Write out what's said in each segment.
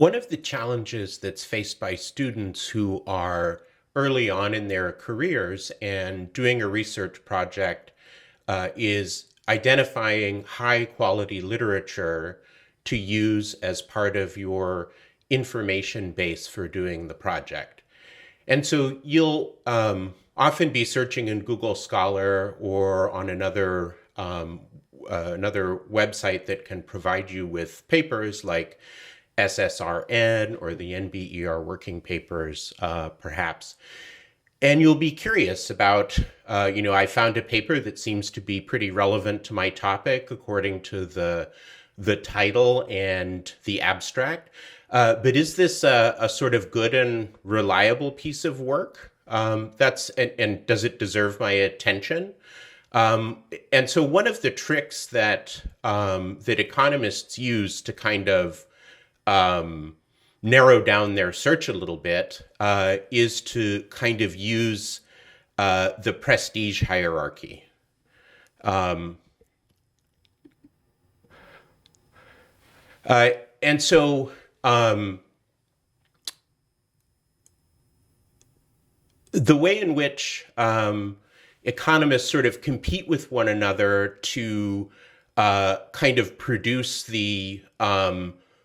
One of the challenges that's faced by students who are early on in their careers and doing a research project is identifying high quality literature to use as part of your information base for doing the project. And so you'll often be searching in Google Scholar or on another website that can provide you with papers like SSRN or the NBER working papers, perhaps. And you'll be curious about, I found a paper that seems to be pretty relevant to my topic according to the title and the abstract. But is this a sort of good and reliable piece of work? And does it deserve my attention? And so one of the tricks that economists use to kind of narrow down their search a little bit is to kind of use the prestige hierarchy. Um, and so the way in which economists sort of compete with one another to kind of produce the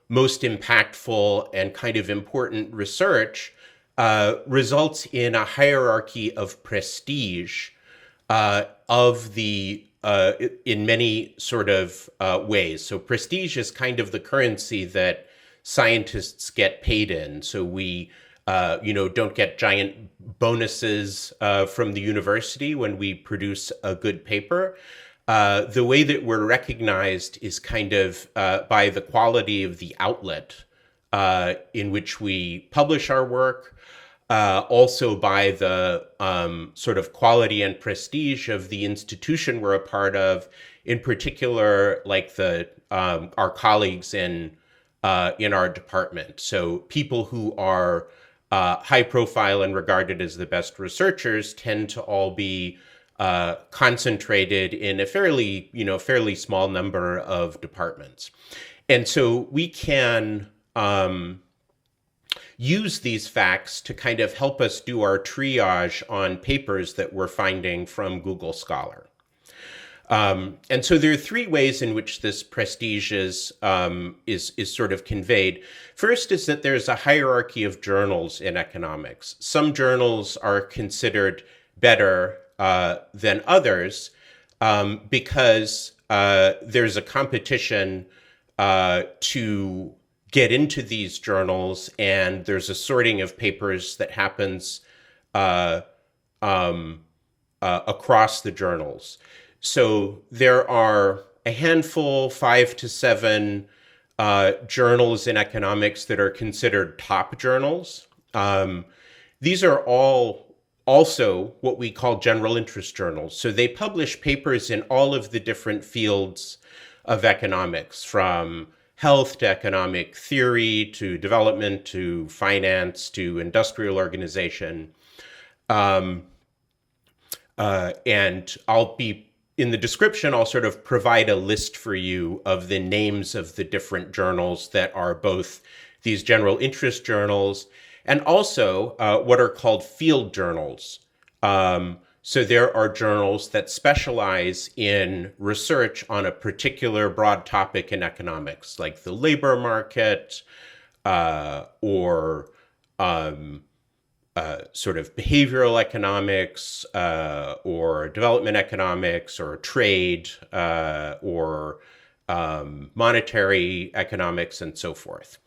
most impactful and kind of important research results in a hierarchy of prestige of the in many sort of ways. So prestige is kind of the currency that scientists get paid in. So we don't get giant bonuses from the university when we produce a good paper. The way that we're recognized is kind of by the quality of the outlet in which we publish our work, also by the sort of quality and prestige of the institution we're a part of, in particular, like our colleagues in our department. So people who are high profile and regarded as the best researchers tend to all be concentrated in a fairly small number of departments. And so we can use these facts to kind of help us do our triage on papers that we're finding from Google Scholar. And so there are three ways in which this prestige is sort of conveyed. First is that there's a hierarchy of journals in economics. Some journals are considered better than others because there's a competition to get into these journals, and there's a sorting of papers that happens across the journals. So there are a handful, 5 to 7 journals in economics that are considered top journals. These are all also what we call general interest journals. So they publish papers in all of the different fields of economics, from health to economic theory to development to finance to industrial organization. And in the description, I'll sort of provide a list for you of the names of the different journals that are both these general interest journals and also what are called field journals. So there are journals that specialize in research on a particular broad topic in economics, like the labor market or sort of behavioral economics or development economics or trade or monetary economics and so forth.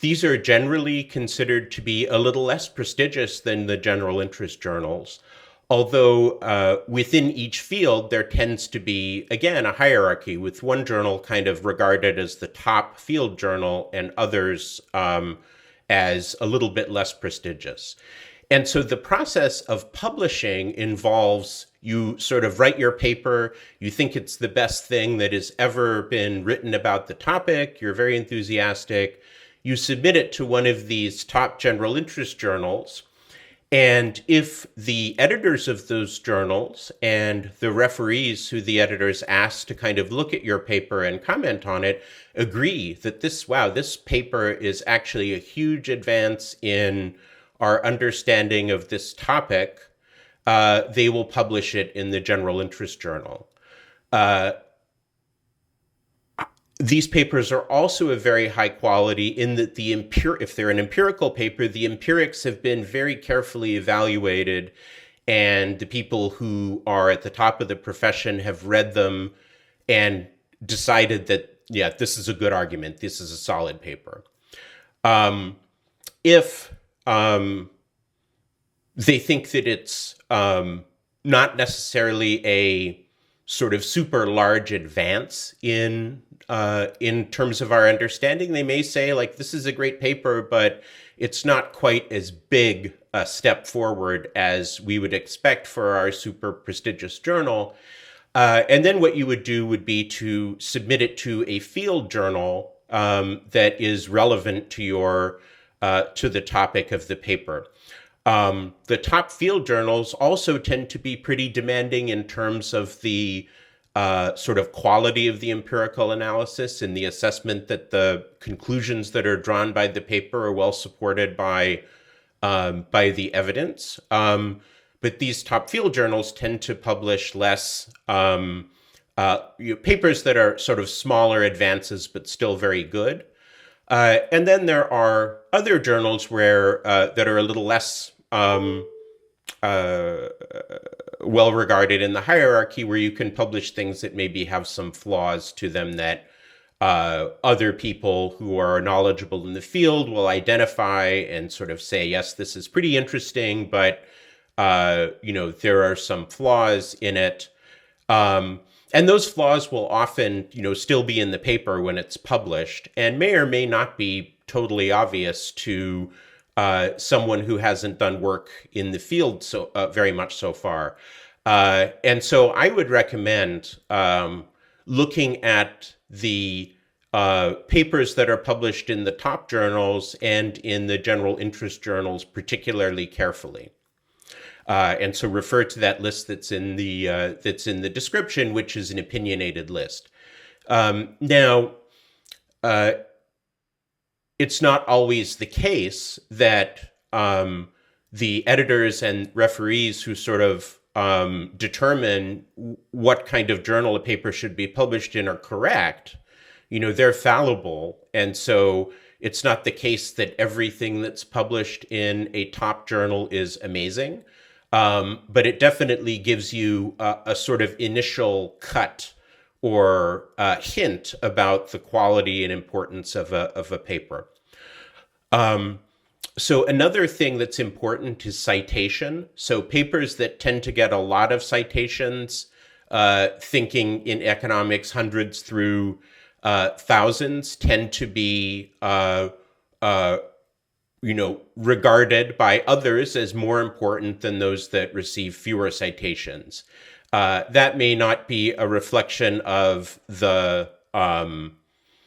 These are generally considered to be a little less prestigious than the general interest journals, although within each field there tends to be, again, a hierarchy, with one journal kind of regarded as the top field journal and others as a little bit less prestigious. And so the process of publishing involves you sort of write your paper, you think it's the best thing that has ever been written about the topic, you're very enthusiastic, you submit it to one of these top general interest journals, And if the editors of those journals and the referees who the editors asked to kind of look at your paper and comment on it agree that this paper is actually a huge advance in our understanding of this topic, they will publish it in the general interest journal. These papers are also of very high quality in that if they're an empirical paper, the empirics have been very carefully evaluated, and the people who are at the top of the profession have read them and decided that, yeah, this is a good argument. This is a solid paper. If they think that it's not necessarily a sort of super large advance in terms of our understanding, they may say, like, this is a great paper, but it's not quite as big a step forward as we would expect for our super prestigious journal. And then what you would do would be to submit it to a field journal that is relevant to the topic of the paper. The top field journals also tend to be pretty demanding in terms of the sort of quality of the empirical analysis and the assessment that the conclusions that are drawn by the paper are well supported by the evidence. But these top field journals tend to publish less papers that are sort of smaller advances, but still very good. And then there are other journals where that are a little less well regarded in the hierarchy, where you can publish things that maybe have some flaws to them that other people who are knowledgeable in the field will identify and sort of say, yes, this is pretty interesting, but there are some flaws in it. And those flaws will often, still be in the paper when it's published, and may or may not be totally obvious to someone who hasn't done work in the field so very much so far. And so I would recommend looking at the papers that are published in the top journals and in the general interest journals particularly carefully. And so refer to that list that's in the description, which is an opinionated list. Now, it's not always the case that the editors and referees who sort of determine what kind of journal a paper should be published in are correct. They're fallible. And so it's not the case that everything that's published in a top journal is amazing. But it definitely gives you a sort of initial cut or hint about the quality and importance of a paper. So another thing that's important is citation. So papers that tend to get a lot of citations, thinking in economics hundreds through thousands, tend to be regarded by others as more important than those that receive fewer citations. That may not be a reflection of the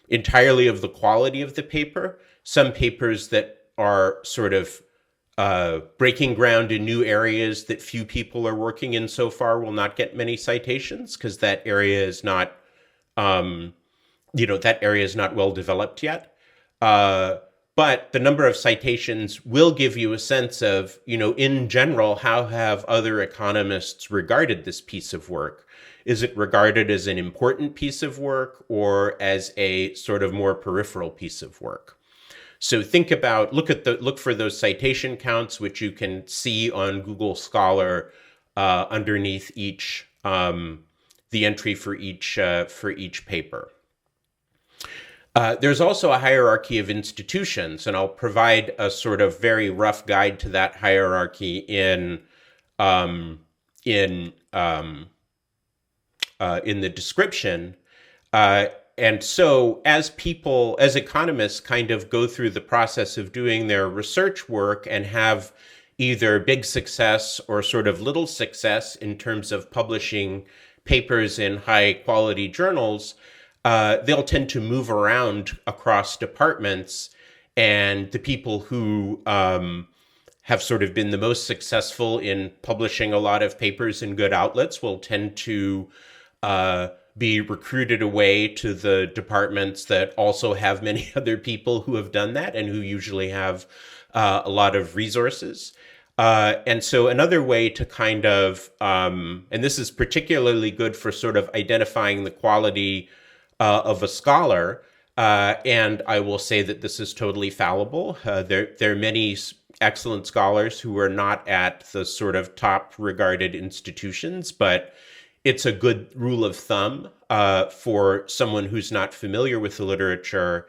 entirely of the quality of the paper. Some papers that are sort of breaking ground in new areas that few people are working in so far will not get many citations because that area is not, well developed yet. But the number of citations will give you a sense of, in general, how have other economists regarded this piece of work? Is it regarded as an important piece of work or as a sort of more peripheral piece of work? So look for those citation counts, which you can see on Google Scholar underneath each the entry for each paper. There's also a hierarchy of institutions, and I'll provide a sort of very rough guide to that hierarchy in the description. And so as economists kind of go through the process of doing their research work and have either big success or sort of little success in terms of publishing papers in high quality journals, they'll tend to move around across departments, and the people who have sort of been the most successful in publishing a lot of papers in good outlets will tend to be recruited away to the departments that also have many other people who have done that and who usually have a lot of resources. And so another way to kind of, and this is particularly good for sort of identifying the quality of a scholar, and I will say that this is totally fallible. There are many excellent scholars who are not at the sort of top regarded institutions, but it's a good rule of thumb for someone who's not familiar with the literature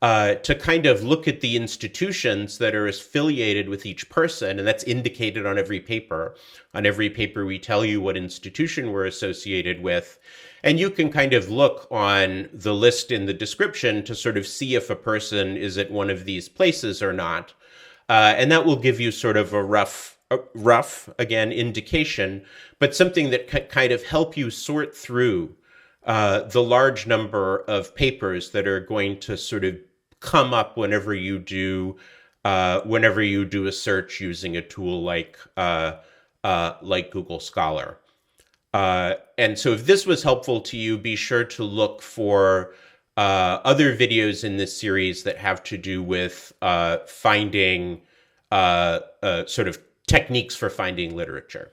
to kind of look at the institutions that are affiliated with each person, and that's indicated on every paper. On every paper, we tell you what institution we're associated with, and you can kind of look on the list in the description to sort of see if a person is at one of these places or not. And that will give you sort of a rough, again, indication, but something that can kind of help you sort through the large number of papers that are going to sort of come up whenever you do a search using a tool like Google Scholar. And so if this was helpful to you, be sure to look for other videos in this series that have to do with finding sort of techniques for finding literature.